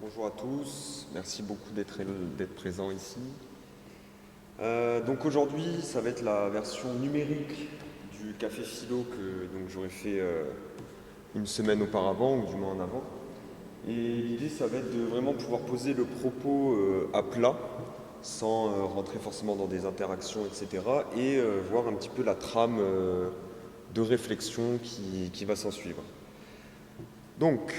Bonjour à tous, merci beaucoup d'être présents ici. Donc aujourd'hui, ça va être la version numérique du café philo que j'aurais fait une semaine auparavant, ou du moins en avant. Et l'idée, ça va être de vraiment pouvoir poser le propos à plat, sans rentrer forcément dans des interactions, etc. Et voir un petit peu la trame de réflexion qui va s'en suivre. Donc,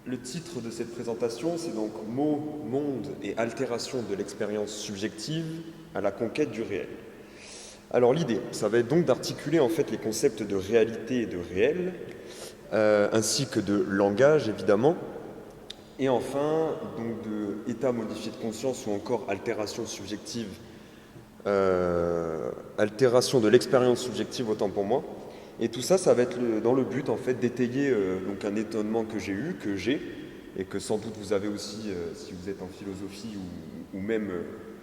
le titre de cette présentation, c'est donc Mots, monde et altération de l'expérience subjective à la conquête du réel. Alors l'idée, ça va être donc d'articuler en fait les concepts de réalité et de réel, ainsi que de langage évidemment, et enfin donc de état modifié de conscience ou encore altération subjective, altération de l'expérience subjective autant pour moi. Et tout ça, ça va être dans le but en fait d'étayer donc un étonnement que j'ai eu, que j'ai, et que sans doute vous avez aussi si vous êtes en philosophie ou même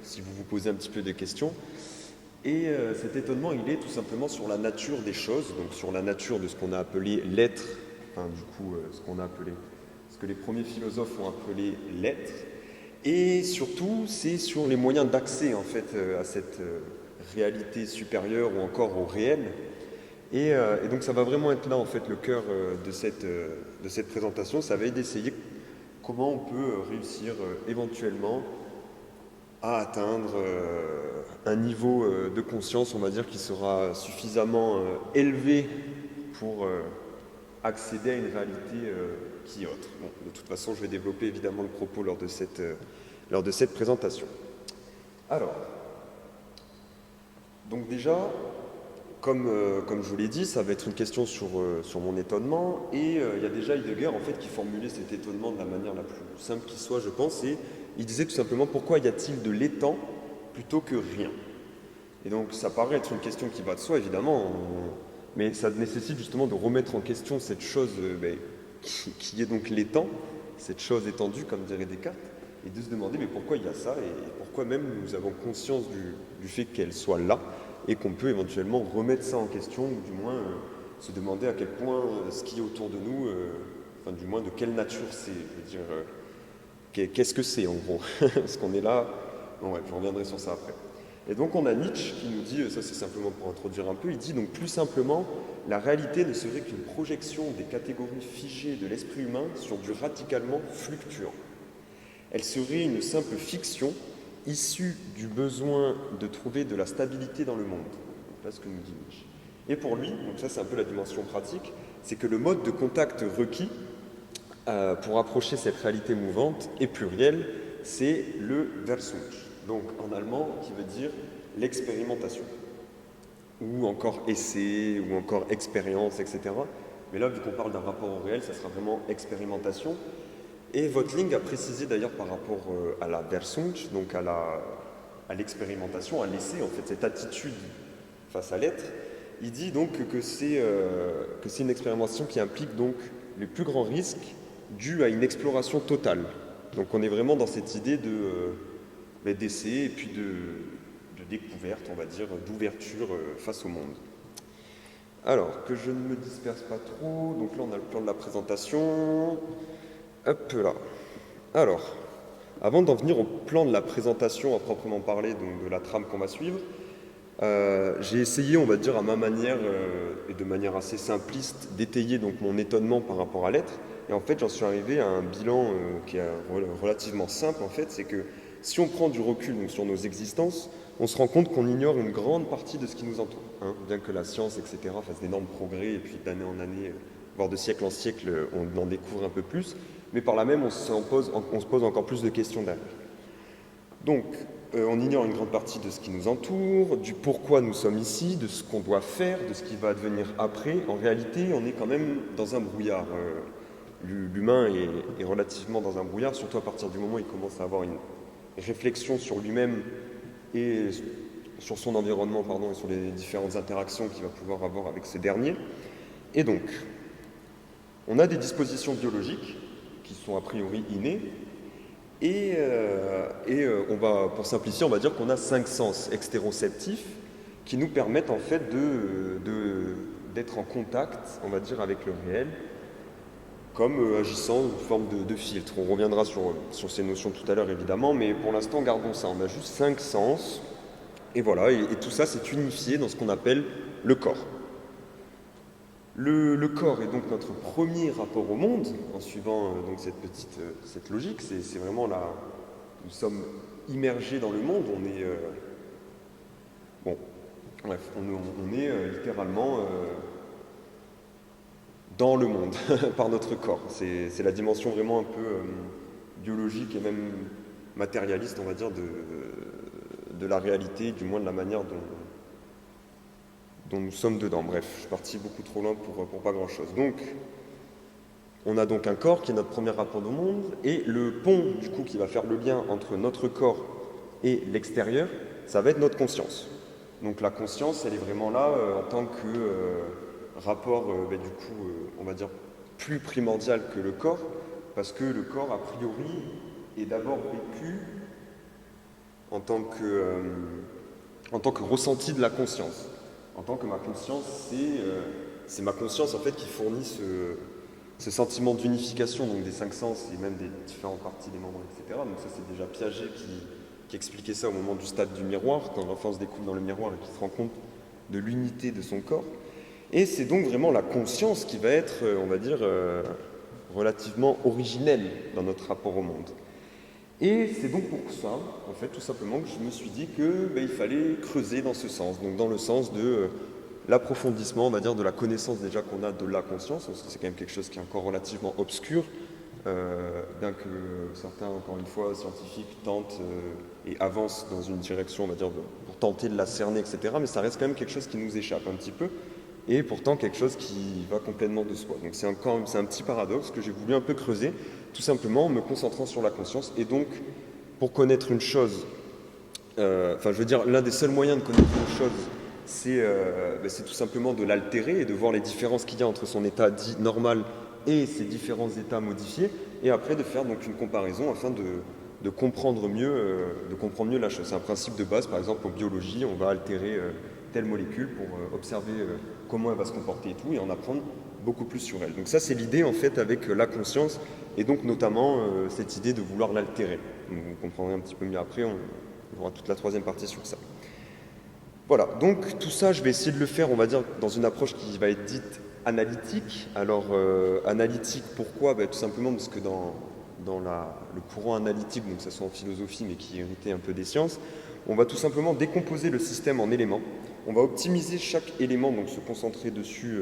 si vous vous posez un petit peu des questions. Et cet étonnement, il est tout simplement sur la nature des choses, donc sur la nature de ce qu'on a appelé l'être, enfin du coup ce qu'on a appelé, ce que les premiers philosophes ont appelé l'être, et surtout c'est sur les moyens d'accès en fait à cette réalité supérieure ou encore au réel. Et donc ça va vraiment être là en fait le cœur de cette présentation, ça va être d'essayer comment on peut réussir éventuellement à atteindre un niveau de conscience, on va dire, qui sera suffisamment élevé pour accéder à une réalité qui est autre. Bon, de toute façon, je vais développer évidemment le propos lors de cette présentation. Alors, donc déjà, comme je vous l'ai dit, ça va être une question sur mon étonnement. Et il y a déjà Heidegger en fait, qui formulait cet étonnement de la manière la plus simple qui soit, je pense. Et il disait tout simplement pourquoi y a-t-il de l'étant plutôt que rien. Et donc ça paraît être une question qui va de soi, évidemment, mais ça nécessite justement de remettre en question cette chose qui est donc l'étant, cette chose étendue, comme dirait Descartes, et de se demander mais pourquoi il y a ça et pourquoi même nous avons conscience du fait qu'elle soit là et qu'on peut éventuellement remettre ça en question ou du moins se demander à quel point ce qui est autour de nous, enfin du moins de quelle nature c'est, je veux dire, qu'est-ce que c'est en gros, est-ce qu'on est là, bon ouais, je reviendrai sur ça après. Et donc on a Nietzsche qui nous dit, ça c'est simplement pour introduire un peu, il dit donc plus simplement, la réalité ne serait qu'une projection des catégories figées de l'esprit humain sur du radicalement fluctuant. Elle serait une simple fiction issue du besoin de trouver de la stabilité dans le monde. Voilà ce que nous dit Nietzsche. Et pour lui, donc ça c'est un peu la dimension pratique, c'est que le mode de contact requis pour approcher cette réalité mouvante et plurielle, c'est le Versuch, donc en allemand qui veut dire l'expérimentation, ou encore essai, ou encore expérience, etc. Mais là, vu qu'on parle d'un rapport au réel, ça sera vraiment expérimentation. Et Vottling a précisé d'ailleurs par rapport à la Versuch, donc à l'expérimentation, à l'essai, en fait, cette attitude face à l'être, il dit donc que c'est une expérimentation qui implique donc les plus grands risques dus à une exploration totale. Donc on est vraiment dans cette idée d'essai et puis de découverte, on va dire, d'ouverture face au monde. Alors, que je ne me disperse pas trop, donc là on a le plan de la présentation. Hop là. Alors, avant d'en venir au plan de la présentation à proprement parler, donc de la trame qu'on va suivre, j'ai essayé, on va dire, à ma manière et de manière assez simpliste, d'étayer donc mon étonnement par rapport à l'être. Et en fait, j'en suis arrivé à un bilan qui est relativement simple. En fait, c'est que si on prend du recul donc, sur nos existences, on se rend compte qu'on ignore une grande partie de ce qui nous entoure. Hein, bien que la science, etc., fasse d'énormes progrès et puis d'année en année, voire de siècle en siècle, on en découvre un peu plus. Mais par là même, on se pose encore plus de questions derrière. Donc, on ignore une grande partie de ce qui nous entoure, du pourquoi nous sommes ici, de ce qu'on doit faire, de ce qui va advenir après. En réalité, on est quand même dans un brouillard. L'humain est relativement dans un brouillard, surtout à partir du moment où il commence à avoir une réflexion sur lui-même et sur son environnement, et sur les différentes interactions qu'il va pouvoir avoir avec ces derniers. Et donc, on a des dispositions biologiques qui sont a priori innées, et on va, pour simplifier, on va dire qu'on a 5 sens extéroceptifs qui nous permettent en fait d'être en contact, on va dire, avec le réel, comme agissant sous forme de filtre. On reviendra sur ces notions tout à l'heure évidemment, mais pour l'instant gardons ça. On a juste 5 sens, et voilà, et tout ça c'est unifié dans ce qu'on appelle le corps. Le corps est donc notre premier rapport au monde, en suivant donc cette logique. C'est vraiment là, nous sommes immergés dans le monde. On est bon, bref, on est littéralement dans le monde par notre corps. C'est la dimension vraiment un peu biologique et même matérialiste, on va dire, de la réalité, du moins de la manière dont nous sommes dedans. Bref, je suis parti beaucoup trop loin pour pas grand-chose. Donc, on a donc un corps qui est notre premier rapport au monde, et le pont, du coup, qui va faire le lien entre notre corps et l'extérieur, ça va être notre conscience. Donc la conscience, elle est vraiment là en tant que rapport, du coup, on va dire, plus primordial que le corps, parce que le corps, a priori, est d'abord vécu en tant que ressenti de la conscience. En tant que ma conscience, c'est ma conscience en fait qui fournit ce sentiment d'unification donc des 5 sens et même des différentes parties des membres, etc. Donc ça c'est déjà Piaget qui expliquait ça au moment du stade du miroir, quand l'enfant se découvre dans le miroir et qui se rend compte de l'unité de son corps. Et c'est donc vraiment la conscience qui va être, on va dire, relativement originelle dans notre rapport au monde. Et c'est donc pour ça, en fait, tout simplement, que je me suis dit qu'il fallait creuser dans ce sens, donc dans le sens de l'approfondissement, on va dire, de la connaissance déjà qu'on a de la conscience, parce que c'est quand même quelque chose qui est encore relativement obscur, bien que certains, encore une fois, scientifiques tentent et avancent dans une direction, on va dire, pour tenter de la cerner, etc., mais ça reste quand même quelque chose qui nous échappe un petit peu, et pourtant quelque chose qui va complètement de soi. Donc c'est un petit paradoxe que j'ai voulu un peu creuser, tout simplement en me concentrant sur la conscience. Et donc, pour connaître une chose, je veux dire, l'un des seuls moyens de connaître une chose, c'est tout simplement de l'altérer et de voir les différences qu'il y a entre son état dit normal et ses différents états modifiés, et après de faire donc une comparaison afin de comprendre mieux la chose. C'est un principe de base, par exemple en biologie, on va altérer telle molécule pour observer comment elle va se comporter et tout, et en apprendre beaucoup plus sur elle. Donc ça c'est l'idée en fait avec la conscience, et donc notamment cette idée de vouloir l'altérer. Vous comprendrez un petit peu mieux après, on aura toute la troisième partie sur ça. Voilà, donc tout ça je vais essayer de le faire, on va dire, dans une approche qui va être dite analytique. Alors analytique, pourquoi ? Tout simplement parce que dans le courant analytique, donc ça soit en philosophie mais qui est hérité un peu des sciences, on va tout simplement décomposer le système en éléments. On va optimiser chaque élément, donc se concentrer dessus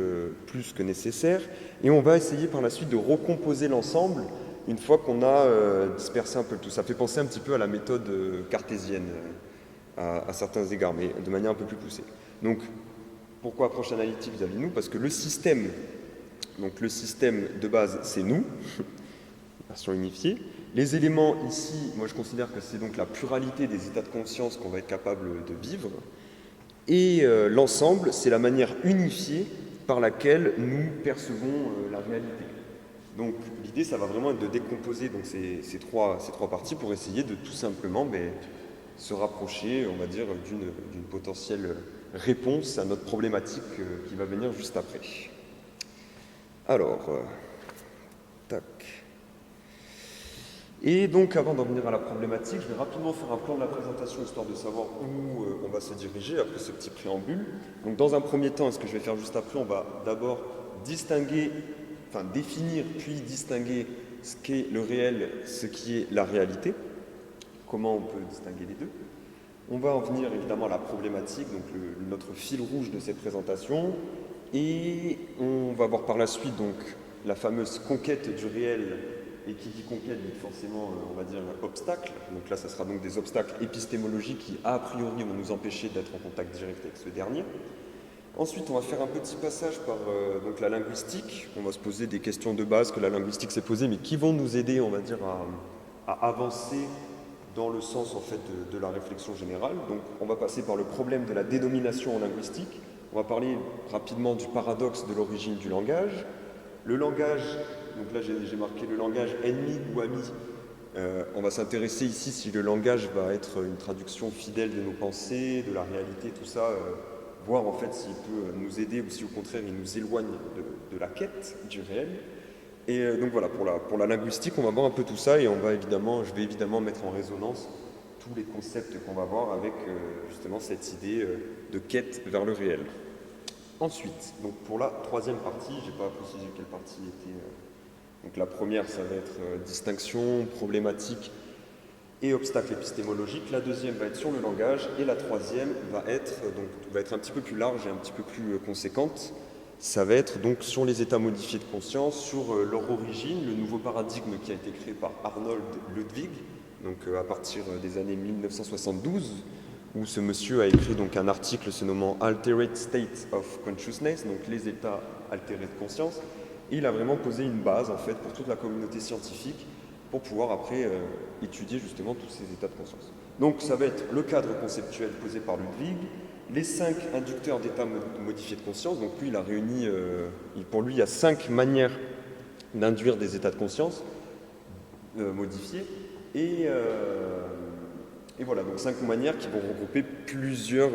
plus que nécessaire, et on va essayer par la suite de recomposer l'ensemble une fois qu'on a dispersé un peu le tout. Ça fait penser un petit peu à la méthode cartésienne à certains égards, mais de manière un peu plus poussée. Donc, pourquoi approche analytique vis-à-vis de nous ? Parce que le système de base, c'est nous, version unifiée. Les éléments ici, moi je considère que c'est donc la pluralité des états de conscience qu'on va être capable de vivre. Et l'ensemble, c'est la manière unifiée par laquelle nous percevons la réalité. Donc l'idée, ça va vraiment être de décomposer donc, ces trois parties pour essayer de tout simplement se rapprocher, on va dire, d'une potentielle réponse à notre problématique qui va venir juste après. Alors, tac. Et donc, avant d'en venir à la problématique, je vais rapidement faire un plan de la présentation, histoire de savoir où on va se diriger après ce petit préambule. Donc, dans un premier temps, et ce que je vais faire juste après, on va d'abord définir, puis distinguer ce qu'est le réel, ce qui est la réalité, comment on peut distinguer les deux. On va en venir évidemment à la problématique, donc notre fil rouge de cette présentation, et on va voir par la suite donc la fameuse conquête du réel. Et qui dit conquête dit forcément, on va dire, obstacle. Donc là, ça sera donc des obstacles épistémologiques qui, a priori, vont nous empêcher d'être en contact direct avec ce dernier. Ensuite, on va faire un petit passage par donc la linguistique. On va se poser des questions de base que la linguistique s'est posée, mais qui vont nous aider, on va dire, à avancer dans le sens, en fait, de la réflexion générale. Donc, on va passer par le problème de la dénomination en linguistique. On va parler rapidement du paradoxe de l'origine du langage. Le langage, donc là j'ai marqué le langage ennemi ou ami. On va s'intéresser ici si le langage va être une traduction fidèle de nos pensées, de la réalité, tout ça, voir en fait s'il peut nous aider ou si au contraire il nous éloigne de la quête du réel. Et donc voilà, pour la linguistique, on va voir un peu tout ça et je vais évidemment mettre en résonance tous les concepts qu'on va voir avec justement cette idée de quête vers le réel. Ensuite, donc pour la troisième partie, je n'ai pas précisé quelle partie était. Donc la première, ça va être distinction, problématique et obstacles épistémologiques. La deuxième va être sur le langage et la troisième va être un petit peu plus large et un petit peu plus conséquente. Ça va être donc sur les états modifiés de conscience, sur leur origine, le nouveau paradigme qui a été créé par Arnold Ludwig, donc à partir des années 1972, où ce monsieur a écrit donc un article se nommant Altered States of Consciousness, donc les états altérés de conscience. Et il a vraiment posé une base en fait pour toute la communauté scientifique pour pouvoir après étudier justement tous ces états de conscience. Donc ça va être le cadre conceptuel posé par Ludwig, les 5 inducteurs d'états modifiés de conscience. Donc lui, il a réuni, pour lui, il y a 5 manières d'induire des états de conscience modifiés. Et voilà, donc 5 manières qui vont regrouper plusieurs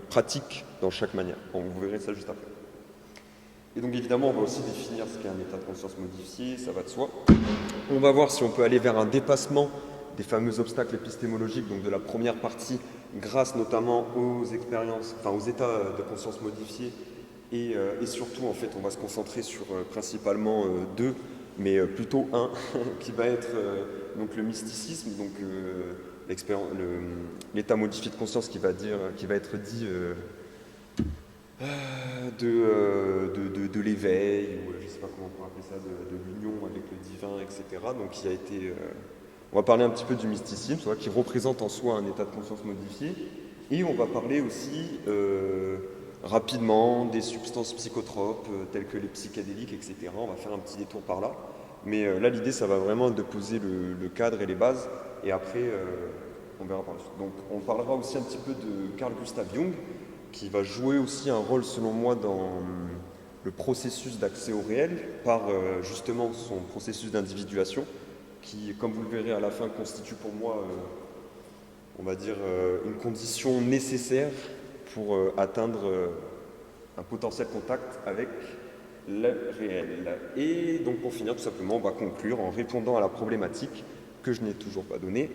pratiques dans chaque manière. Bon, vous verrez ça juste après. Et donc évidemment, on va aussi définir ce qu'est un état de conscience modifié, ça va de soi. On va voir si on peut aller vers un dépassement des fameux obstacles épistémologiques, donc de la première partie, grâce notamment aux expériences, enfin aux états de conscience modifiés. Et surtout, en fait, on va se concentrer sur principalement 2, mais plutôt un, qui va être donc le mysticisme, donc l'état modifié de conscience qui va être dit de l'éveil, ou je ne sais pas comment on pourrait appeler ça, de l'union avec le divin, etc. Donc qui a été... on va parler un petit peu du mysticisme, qui représente en soi un état de conscience modifié. Et on va parler aussi rapidement des substances psychotropes, telles que les psychédéliques, etc. On va faire un petit détour par là. Mais là, l'idée, ça va vraiment de poser le cadre et les bases. Et après, on verra par la suite. Donc on parlera aussi un petit peu de Carl Gustav Jung, qui va jouer aussi un rôle, selon moi, dans le processus d'accès au réel, par justement son processus d'individuation, qui, comme vous le verrez à la fin, constitue pour moi, on va dire, une condition nécessaire pour atteindre un potentiel contact avec le réel. Et donc pour finir, tout simplement, on va conclure en répondant à la problématique que je n'ai toujours pas donnée.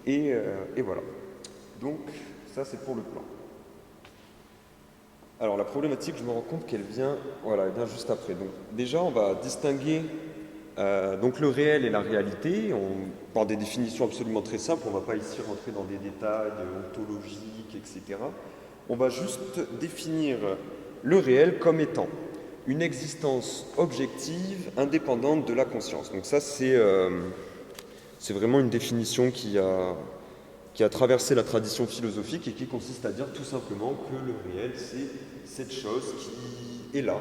Et voilà. Donc ça, c'est pour le plan. Alors la problématique, je me rends compte qu'elle vient, elle vient juste après. Donc déjà, on va distinguer donc le réel et la réalité, par des définitions absolument très simples. On ne va pas ici rentrer dans des détails ontologiques, etc. On va juste définir le réel comme étant une existence objective indépendante de la conscience. Donc ça, c'est vraiment une définition qui a traversé la tradition philosophique et qui consiste à dire tout simplement que le réel, c'est cette chose qui est là,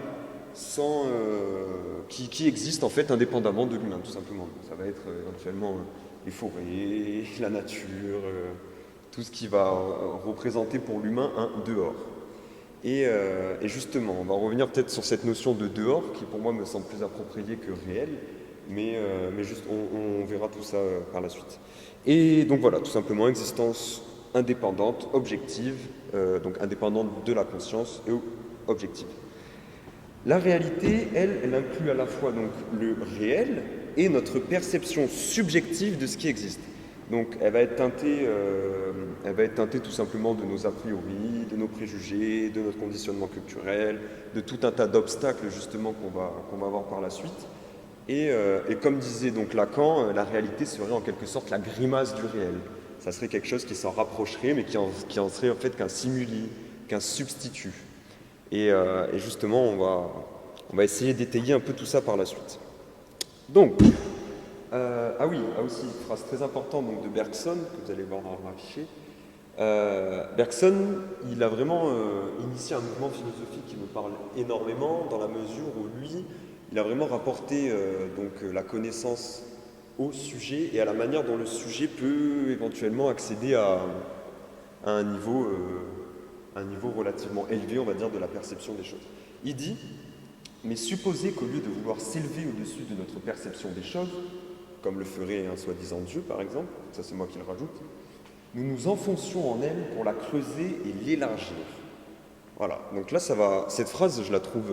qui existe en fait indépendamment de l'humain, tout simplement. Donc, ça va être éventuellement les forêts, la nature, tout ce qui va représenter pour l'humain un dehors. Et justement, on va revenir peut-être sur cette notion de dehors, qui pour moi me semble plus appropriée que réel, mais juste, on verra tout ça par la suite. Et donc voilà, tout simplement, existence indépendante, objective, donc indépendante de la conscience et objective. La réalité, elle inclut à la fois donc, le réel et notre perception subjective de ce qui existe. Donc elle va être teintée tout simplement de nos a priori, de nos préjugés, de notre conditionnement culturel, de tout un tas d'obstacles justement qu'on va voir par la suite. Et comme disait donc Lacan, la réalité serait en quelque sorte la grimace du réel. Ça serait quelque chose qui s'en rapprocherait, mais qui en serait en fait qu'un simili, qu'un substitut. Et justement, on va essayer d'étayer un peu tout ça par la suite. Donc, aussi une phrase très importante donc, de Bergson, que vous allez voir dans l'affiché. Bergson, il a vraiment initié un mouvement philosophique qui me parle énormément, dans la mesure où lui, il a vraiment rapporté la connaissance au sujet et à la manière dont le sujet peut éventuellement accéder à un niveau relativement élevé, on va dire, de la perception des choses. Il dit, mais supposez qu'au lieu de vouloir s'élever au-dessus de notre perception des choses, comme le ferait un soi-disant Dieu par exemple, ça c'est moi qui le rajoute, nous nous enfoncions en elle pour la creuser et l'élargir. Voilà, donc là cette phrase je la trouve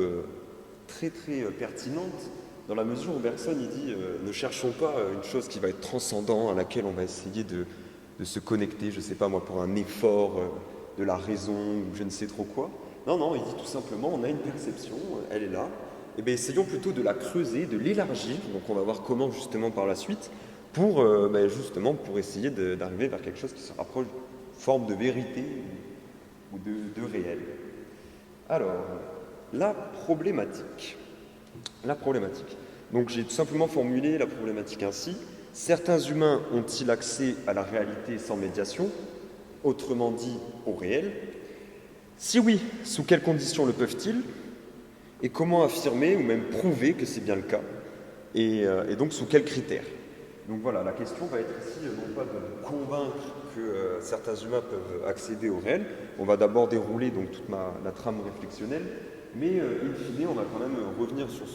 très très pertinente dans la mesure où Bergson il dit ne cherchons pas une chose qui va être transcendante, à laquelle on va essayer de se connecter, je ne sais pas moi, pour un effort de la raison ou je ne sais trop quoi. Non, non, il dit tout simplement on a une perception, elle est là, et bien essayons plutôt de la creuser, de l'élargir, donc on va voir comment justement par la suite, pour justement pour essayer d'arriver vers quelque chose qui se rapproche d'une forme de vérité ou de réel. Alors, la problématique. La problématique. Donc j'ai tout simplement formulé la problématique ainsi. Certains humains ont-ils accès à la réalité sans médiation, autrement dit au réel? Si oui, sous quelles conditions le peuvent-ils? Et comment affirmer ou même prouver que c'est bien le cas? Et donc sous quels critères? Donc voilà, la question va être ici non pas de convaincre que certains humains peuvent accéder au réel. On va d'abord dérouler donc toute la trame réflexionnelle, mais in fine, on va quand même revenir sur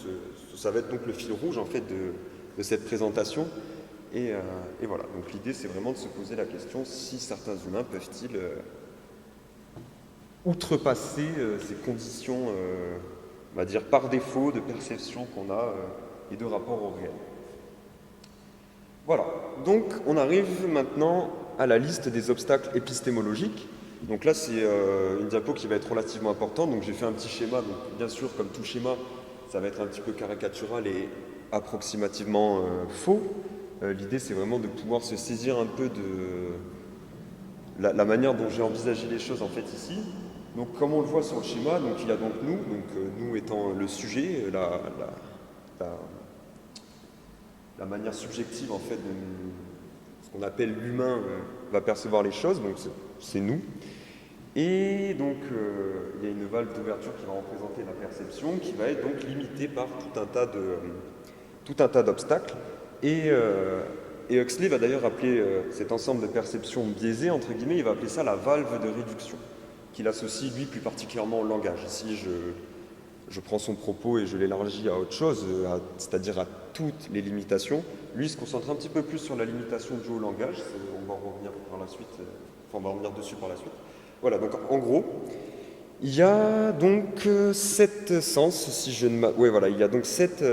ça va être donc le fil rouge en fait de cette présentation. Et voilà, donc l'idée c'est vraiment de se poser la question si certains humains peuvent-ils outrepasser ces conditions, on va dire par défaut, de perception qu'on a et de rapport au réel. Voilà, donc on arrive maintenant à la liste des obstacles épistémologiques. Donc là c'est une diapo qui va être relativement importante, donc j'ai fait un petit schéma, donc bien sûr comme tout schéma, ça va être un petit peu caricatural et approximativement faux. L'idée c'est vraiment de pouvoir se saisir un peu de la manière dont j'ai envisagé les choses en fait ici. Donc comme on le voit sur le schéma, donc il y a donc nous étant le sujet, la manière subjective en fait de ce qu'on appelle l'humain va percevoir les choses, donc c'est nous. Et donc il y a une valve d'ouverture qui va représenter la perception, qui va être donc limitée par tout un tas d'obstacles. Et Huxley va d'ailleurs appeler cet ensemble de perceptions biaisées, entre guillemets, il va appeler ça la valve de réduction, qu'il associe lui plus particulièrement au langage. Ici je prends son propos et je l'élargis à autre chose, c'est-à-dire à toutes les limitations. Lui il se concentre un petit peu plus sur la limitation due au langage, on va en revenir par la suite, on va revenir dessus par la suite. Voilà, donc en gros, il y a donc 7 sens, si je ne ouais, voilà, il y a donc 7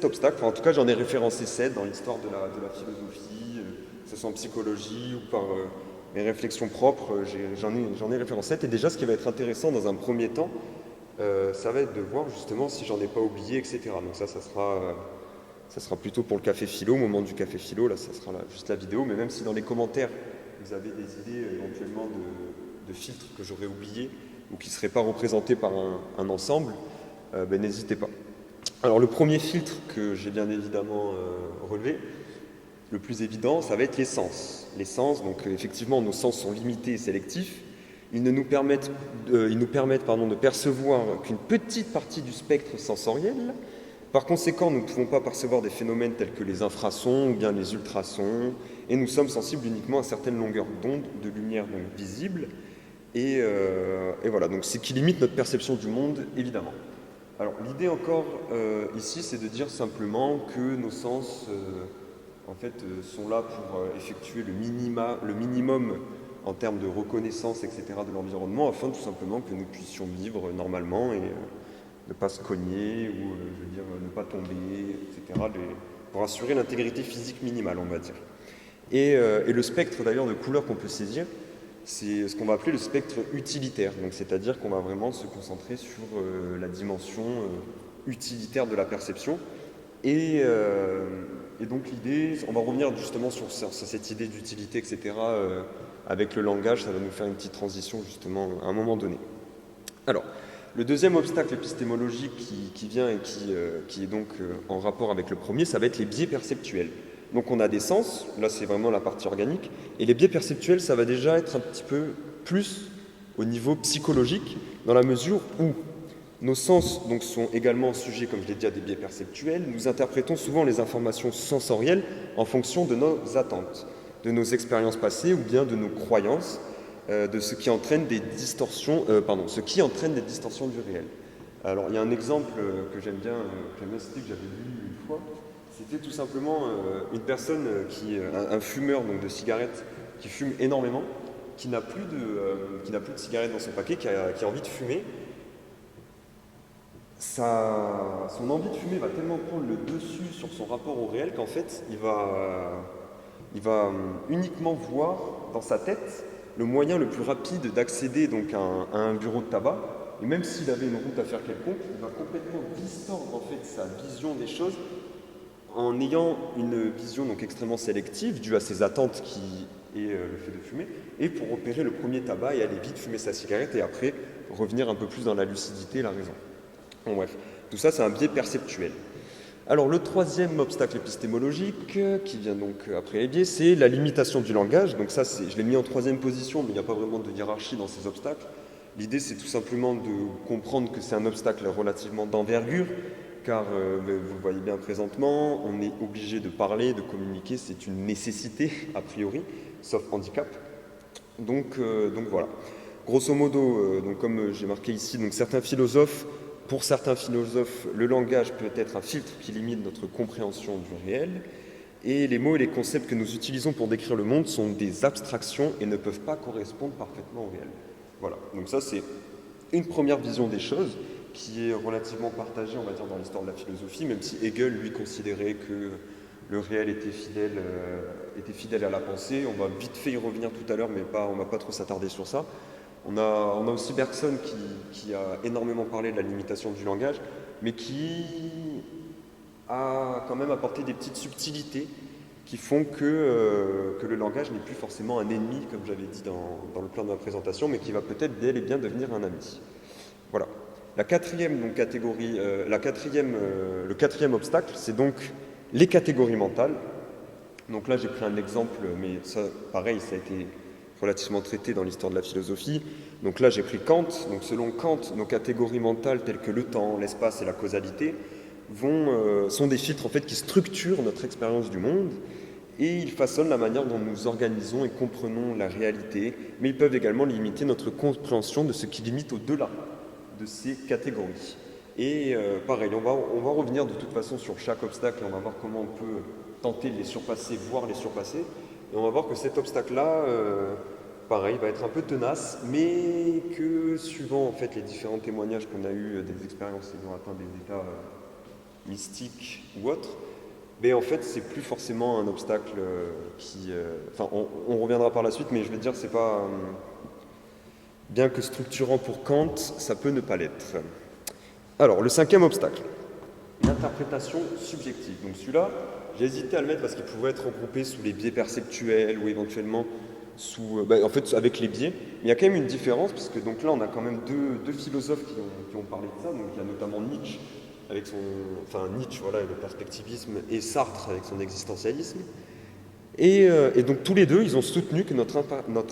obstacles, enfin, en tout cas j'en ai référencé 7 dans l'histoire de la philosophie, que ce soit en psychologie ou par mes réflexions propres, j'en ai référencé 7, et déjà ce qui va être intéressant dans un premier temps, ça va être de voir justement si j'en ai pas oublié, etc. Donc ça sera plutôt pour le café philo, au moment du café philo, là ça sera juste la vidéo, mais même si dans les commentaires vous avez des idées éventuellement de filtres que j'aurais oubliés ou qui ne seraient pas représentés par un ensemble, n'hésitez pas. Alors le premier filtre que j'ai bien évidemment relevé, le plus évident, ça va être les sens. Les sens, donc effectivement nos sens sont limités et sélectifs, ils nous permettent de percevoir qu'une petite partie du spectre sensoriel. Par conséquent, nous ne pouvons pas percevoir des phénomènes tels que les infrasons ou bien les ultrasons, et nous sommes sensibles uniquement à certaines longueurs d'onde de lumière donc visible, et voilà, donc c'est qui limite notre perception du monde, évidemment. Alors l'idée encore ici, c'est de dire simplement que nos sens sont là pour effectuer le minimum en termes de reconnaissance, etc. de l'environnement, afin tout simplement que nous puissions vivre normalement et ne pas se cogner ou ne pas tomber, etc. Pour assurer l'intégrité physique minimale, on va dire. Et le spectre d'ailleurs de couleurs qu'on peut saisir, c'est ce qu'on va appeler le spectre utilitaire. Donc c'est-à-dire qu'on va vraiment se concentrer sur la dimension utilitaire de la perception. Et donc l'idée, on va revenir justement sur cette idée d'utilité, etc. Avec le langage, ça va nous faire une petite transition justement à un moment donné. Alors, le deuxième obstacle épistémologique qui vient et qui est donc en rapport avec le premier, ça va être les biais perceptuels. Donc on a des sens, là c'est vraiment la partie organique, et les biais perceptuels, ça va déjà être un petit peu plus au niveau psychologique, dans la mesure où nos sens donc, sont également sujets, comme je l'ai dit, à des biais perceptuels. Nous interprétons souvent les informations sensorielles en fonction de nos attentes, de nos expériences passées ou bien de nos croyances, de ce qui entraîne des distorsions, du réel. Alors il y a un exemple que j'aime bien citer, que j'avais lu une fois. C'était tout simplement une personne un fumeur donc, de cigarettes qui fume énormément, qui n'a plus de cigarettes dans son paquet, qui a envie de fumer. son envie de fumer va tellement prendre le dessus sur son rapport au réel qu'en fait, il va uniquement voir dans sa tête le moyen le plus rapide d'accéder donc à un bureau de tabac. Et même s'il avait une route à faire quelconque, il va complètement distordre en fait sa vision des choses en ayant une vision donc extrêmement sélective due à ses attentes qui est le fait de fumer, et pour repérer le premier tabac et aller vite fumer sa cigarette et après revenir un peu plus dans la lucidité et la raison. Bon bref, tout ça c'est un biais perceptuel. Alors le troisième obstacle épistémologique, qui vient donc après les biais, c'est la limitation du langage. Donc ça, je l'ai mis en troisième position, mais il n'y a pas vraiment de hiérarchie dans ces obstacles. L'idée, c'est tout simplement de comprendre que c'est un obstacle relativement d'envergure, car vous le voyez bien présentement, on est obligé de parler, de communiquer, c'est une nécessité a priori, sauf handicap. Donc voilà. Grosso modo, donc comme j'ai marqué ici, donc pour certains philosophes, le langage peut être un filtre qui limite notre compréhension du réel, et les mots et les concepts que nous utilisons pour décrire le monde sont des abstractions et ne peuvent pas correspondre parfaitement au réel. Voilà, donc ça c'est une première vision des choses qui est relativement partagée, on va dire, dans l'histoire de la philosophie, même si Hegel, lui, considérait que le réel était fidèle à la pensée. On va vite fait y revenir tout à l'heure, mais on ne va pas trop s'attarder sur ça. On a aussi Bergson qui a énormément parlé de la limitation du langage, mais qui a quand même apporté des petites subtilités qui font que le langage n'est plus forcément un ennemi, comme j'avais dit dans le plan de ma présentation, mais qui va peut-être bel et bien devenir un ami. Voilà. La quatrième donc, catégorie, le quatrième obstacle, c'est donc les catégories mentales. Donc là, j'ai pris un exemple, mais ça, pareil, ça a été relativement traité dans l'histoire de la philosophie. Donc là, j'ai pris Kant. Donc selon Kant, nos catégories mentales telles que le temps, l'espace et la causalité sont des filtres en fait qui structurent notre expérience du monde et ils façonnent la manière dont nous organisons et comprenons la réalité, mais ils peuvent également limiter notre compréhension de ce qui limite au-delà de ces catégories. Et pareil, on va revenir de toute façon sur chaque obstacle, on va voir comment on peut tenter de les surpasser, voire les surpasser. Et on va voir que cet obstacle-là, pareil, va être un peu tenace, mais que suivant en fait les différents témoignages qu'on a eus des expériences ayant atteint des états mystiques ou autres, mais en fait c'est plus forcément un obstacle enfin on reviendra par la suite, mais je vais te dire c'est pas bien que structurant pour Kant, ça peut ne pas l'être. Alors le cinquième obstacle, l'interprétation subjective. Donc celui-là, j'ai hésité à le mettre parce qu'il pouvait être regroupé sous les biais perceptuels ou éventuellement en fait avec les biais. Mais il y a quand même une différence parce que donc là on a quand même deux philosophes qui ont parlé de ça. Donc il y a notamment Nietzsche avec Nietzsche voilà le perspectivisme et Sartre avec son existentialisme. Et donc tous les deux, ils ont soutenu que notre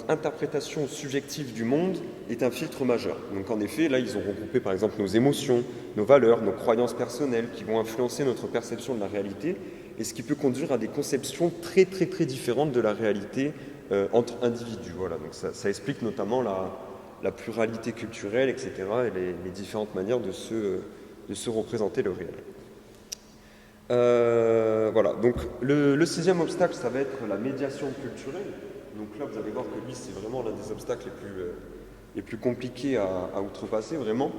interprétation subjective du monde est un filtre majeur. Donc en effet, là, ils ont regroupé par exemple nos émotions, nos valeurs, nos croyances personnelles qui vont influencer notre perception de la réalité et ce qui peut conduire à des conceptions très très très différentes de la réalité entre individus. Voilà, donc ça explique notamment la pluralité culturelle, etc. et les différentes manières de se représenter le réel. Voilà, donc le sixième obstacle, ça va être la médiation culturelle. Donc là, vous allez voir que lui, c'est vraiment l'un des obstacles les plus compliqués à outrepasser, vraiment.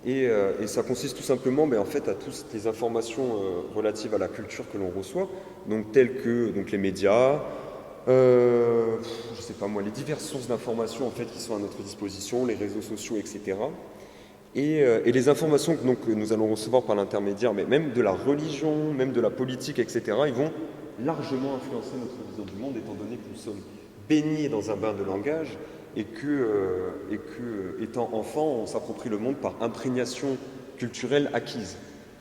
Et ça consiste tout simplement en fait, à toutes les informations relatives à la culture que l'on reçoit, donc telles que donc, les médias, je sais pas moi, les diverses sources d'informations en fait, qui sont à notre disposition, les réseaux sociaux, etc. Et les informations que nous allons recevoir par l'intermédiaire, mais même de la religion, même de la politique, etc., ils vont largement influencer notre vision du monde, étant donné que nous sommes baignés dans un bain de langage et que étant enfant, on s'approprie le monde par imprégnation culturelle acquise.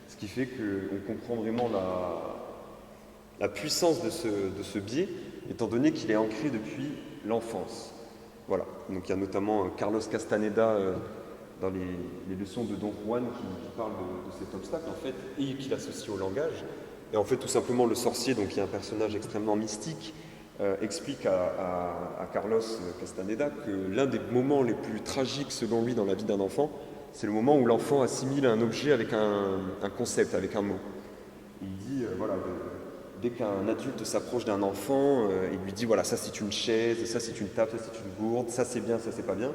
Ce qui fait qu'on comprend vraiment la puissance de ce biais, étant donné qu'il est ancré depuis l'enfance. Voilà. Donc il y a notamment Carlos Castaneda dans les leçons de Don Juan qui parle de cet obstacle en fait et qui l'associe au langage. Et en fait tout simplement le sorcier, donc qui est un personnage extrêmement mystique, explique à Carlos Castaneda que l'un des moments les plus tragiques selon lui dans la vie d'un enfant, c'est le moment où l'enfant assimile un objet avec un concept, avec un mot. Il dit voilà, dès qu'un adulte s'approche d'un enfant, il lui dit voilà, ça c'est une chaise, ça c'est une table, ça c'est une gourde, ça c'est bien, ça c'est pas bien.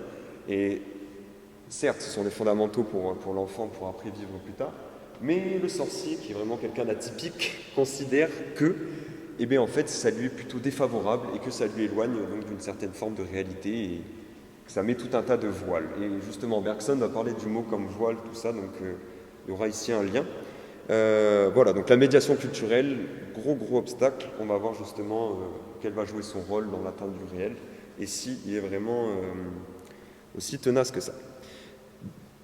Et Certes, ce sont des fondamentaux pour l'enfant pour après vivre plus tard, mais le sorcier, qui est vraiment quelqu'un d'atypique, considère que, eh bien, en fait, ça lui est plutôt défavorable et que ça lui éloigne donc d'une certaine forme de réalité et que ça met tout un tas de voiles. Et justement, Bergson va parler du mot comme voile, tout ça, donc il y aura ici un lien. Voilà, donc la médiation culturelle, gros obstacle, on va voir justement quel va jouer son rôle dans l'atteinte du réel et s'il est vraiment aussi tenace que ça.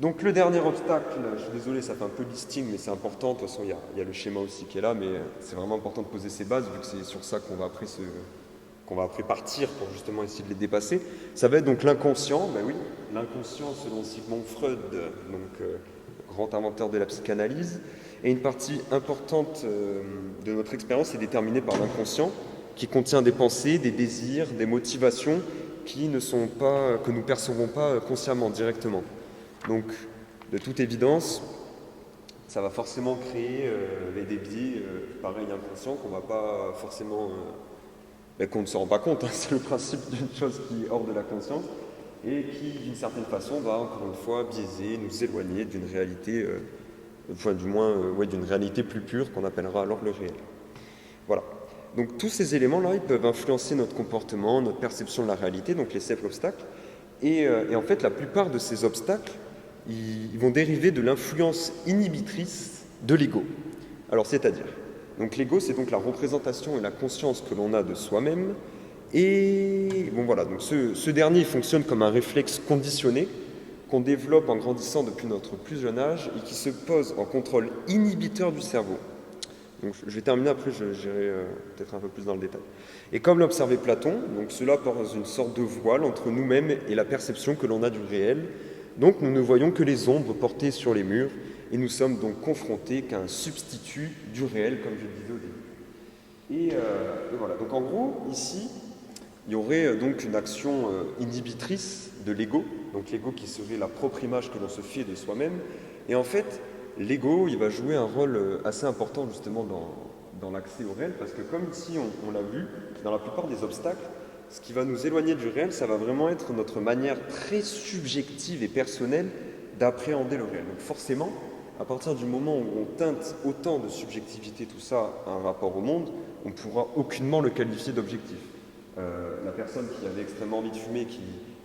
Donc le dernier obstacle, je suis désolé, ça fait un peu listing, mais c'est important, de toute façon il y a le schéma aussi qui est là, mais c'est vraiment important de poser ses bases, vu que c'est sur ça qu'on va après partir pour justement essayer de les dépasser. Ça va être donc l'inconscient, ben oui, l'inconscient selon Sigmund Freud, donc grand inventeur de la psychanalyse, et une partie importante de notre expérience est déterminée par l'inconscient, qui contient des pensées, des désirs, des motivations qui ne sont pas, que nous ne percevons pas consciemment, directement. Donc, de toute évidence, ça va forcément créer des biais, pareil, inconscients, qu'on va pas forcément, qu'on ne se rend pas compte. Hein, c'est le principe d'une chose qui est hors de la conscience et qui, d'une certaine façon, va encore une fois biaiser, nous éloigner d'une réalité, enfin du moins, d'une réalité plus pure qu'on appellera alors le réel. Voilà. Donc tous ces éléments-là, ils peuvent influencer notre comportement, notre perception de la réalité, donc les 7 obstacles. Et en fait, la plupart de ces obstacles, ils vont dériver de l'influence inhibitrice de l'ego. Alors, c'est-à-dire, donc l'ego, c'est donc la représentation et la conscience que l'on a de soi-même. Et bon, voilà, donc ce dernier fonctionne comme un réflexe conditionné qu'on développe en grandissant depuis notre plus jeune âge et qui se pose en contrôle inhibiteur du cerveau. Donc, je vais terminer, après j'irai peut-être un peu plus dans le détail. Et comme l'observait Platon, donc cela pose une sorte de voile entre nous-mêmes et la perception que l'on a du réel. Donc nous ne voyons que les ombres portées sur les murs et nous sommes donc confrontés qu'à un substitut du réel, comme je le disais au début. Et voilà, donc en gros, ici, il y aurait donc une action inhibitrice de l'ego, donc l'ego qui serait la propre image que l'on se fait de soi-même. Et en fait, l'ego, il va jouer un rôle assez important justement dans l'accès au réel, parce que comme ici on l'a vu, dans la plupart des obstacles, ce qui va nous éloigner du réel, ça va vraiment être notre manière très subjective et personnelle d'appréhender le réel. Donc forcément, à partir du moment où on teinte autant de subjectivité, tout ça, à un rapport au monde, on ne pourra aucunement le qualifier d'objectif. La personne qui avait extrêmement envie de fumer,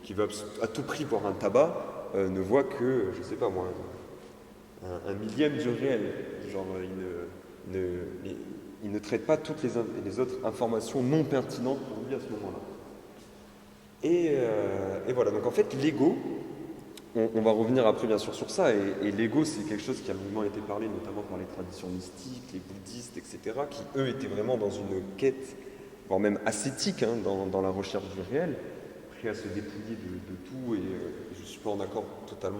qui veut à tout prix boire un tabac, ne voit que, je ne sais pas moi, un millième du réel. Genre, il ne traite pas toutes les autres informations non pertinentes pour lui à ce moment-là. Et voilà, donc en fait, l'ego, on va revenir après bien sûr sur ça, et l'ego, c'est quelque chose qui a longuement été parlé, notamment par les traditions mystiques, les bouddhistes, etc., qui eux étaient vraiment dans une quête, voire même ascétique, hein, dans la recherche du réel, prêts à se dépouiller de tout, et je ne suis pas en accord totalement